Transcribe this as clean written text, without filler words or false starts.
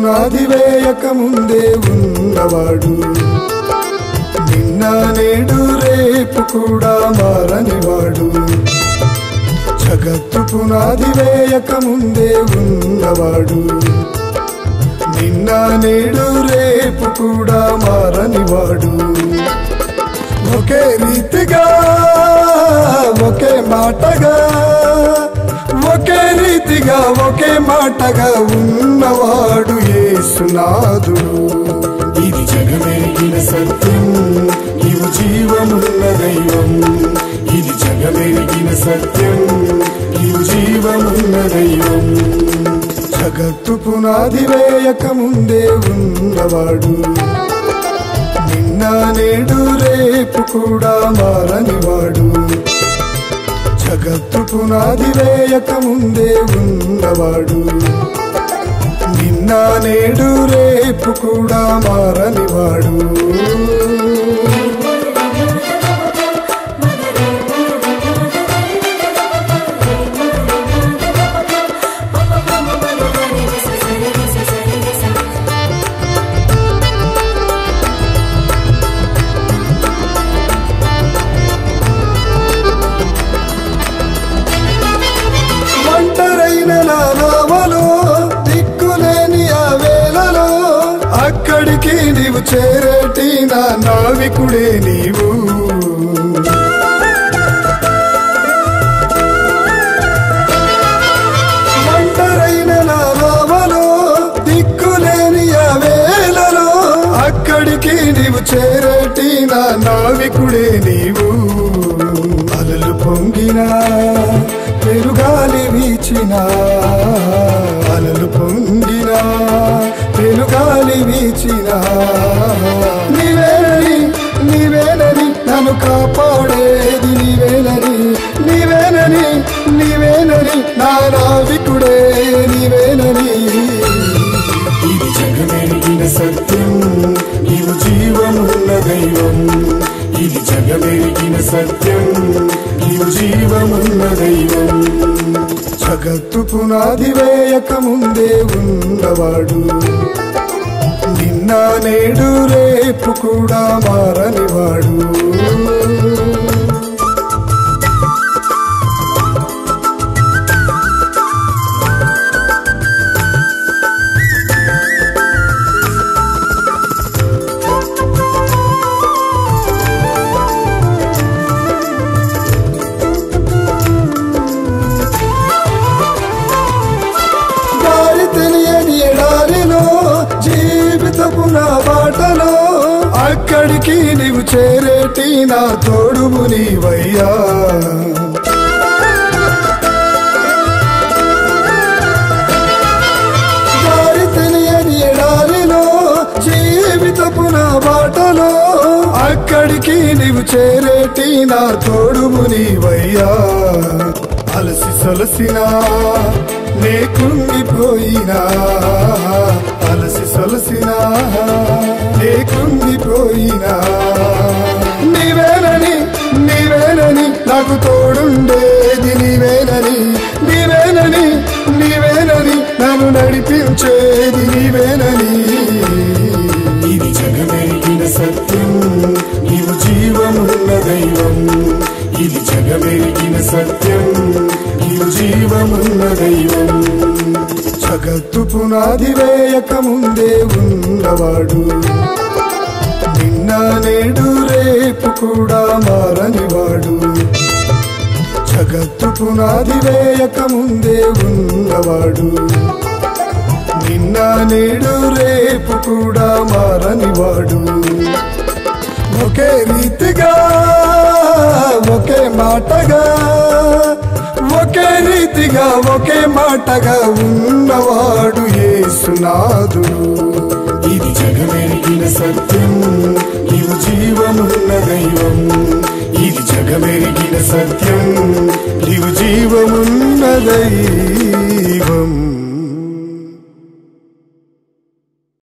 పునాది వేయక ముందే ఉన్నవాడు, నిన్న నేడు రేపు కూడా మారనివాడు. జగత్తు పునాది వేయక ముందే ఉన్నవాడు, నిన్న నేడు రేపు కూడా మారనివాడు. ఒకే రీతిగా ఒకే మాటగా ఒకే రీతిగా ఒకే మాటగా ఉన్నవాడు యేసునాథుడు. ఇది జగమెరిగిన సత్యం, నీవు జీవమున్న దైవం. ఇది జగమెరిగిన సత్యం, నీవు జీవమున్న దైవం. జగత్తు పునాది వేయక ముందే ఉన్నవాడు, నిన్న నేడు రేపు కూడా మారనివాడు. జగత్తు పునాది వేయక ముందే ఉన్నవాడు, నిన్న నేడు రేపు కూడా మారనివాడు. అక్కడికి నీవు చేరేటి నా నావికుడే నీవు. ఒంటరైన నా నావలో దిక్కులేని ఆ వేళలో అక్కడికి నీవు చేరేటి నా నావికుడే నీవు. అలలు పొంగినా పెరుగాలి వీచినా, అలలు పొంగినా పెనుగాలి వీచినా, నీవేనని నీవేనని నన్ను కాపాడేది నీవేనని, నీవేనని నీవేనని నా నావికుడే నీవేనని. ఇది జగమెరిగిన సత్యం, నీవు జీవమున్న దైవం. ఇది జగమెరిగిన సత్యం, నీవు జీవమున్న దైవం. జగత్తు పునాది వేయక ముందే ఉన్నవాడు, నిన్న నేడు రేపు కూడా మారనివాడు. జీవితపు నా బాటలో అక్కడికి నీవు చేరేటి నా తోడువు నీవయ్యా. దారి తెలియని ఎడారిలో జీవితపు నా బాటలో అక్కడికి నీవు చేరేటి నా తోడువు నీవయ్యా. అలసి సొలసినా నే కుంగిపోయినా, అలసి సొలసినా నే కుంగిపోయినా, నీవేనని నీవేనని నాకు తోడుండేది నీవేనని, నీవేనని నీవేనని నన్ను నడిపించేది నీవేనని. ఇది జగమెరిగిన సత్యం, నీవు జీవమున్న దైవం. ఇది జగమెరిగిన సత్యం, నీవు జీవమున్న దైవం. జగత్తు పునాది వేయక ముందే ఉన్నవాడు, నిన్న నేడు రేపు కూడా మారనివాడు. జగత్తు పునాది వేయక ముందే ఉన్నవాడు, నిన్న నేడు రేపు కూడా మారనివాడు. ఒకే రీతిగా ఒకే మాటగా ఒకే రీతిగా ఒకే మాటగా ఉన్నవాడు యేసునాథుడు. ఇది జగమెరిగిన సత్యం, నీవు జీవమున్న దైవం. ఇది జగమెరిగిన సత్యం, నీవు జీవమున్న దైవం.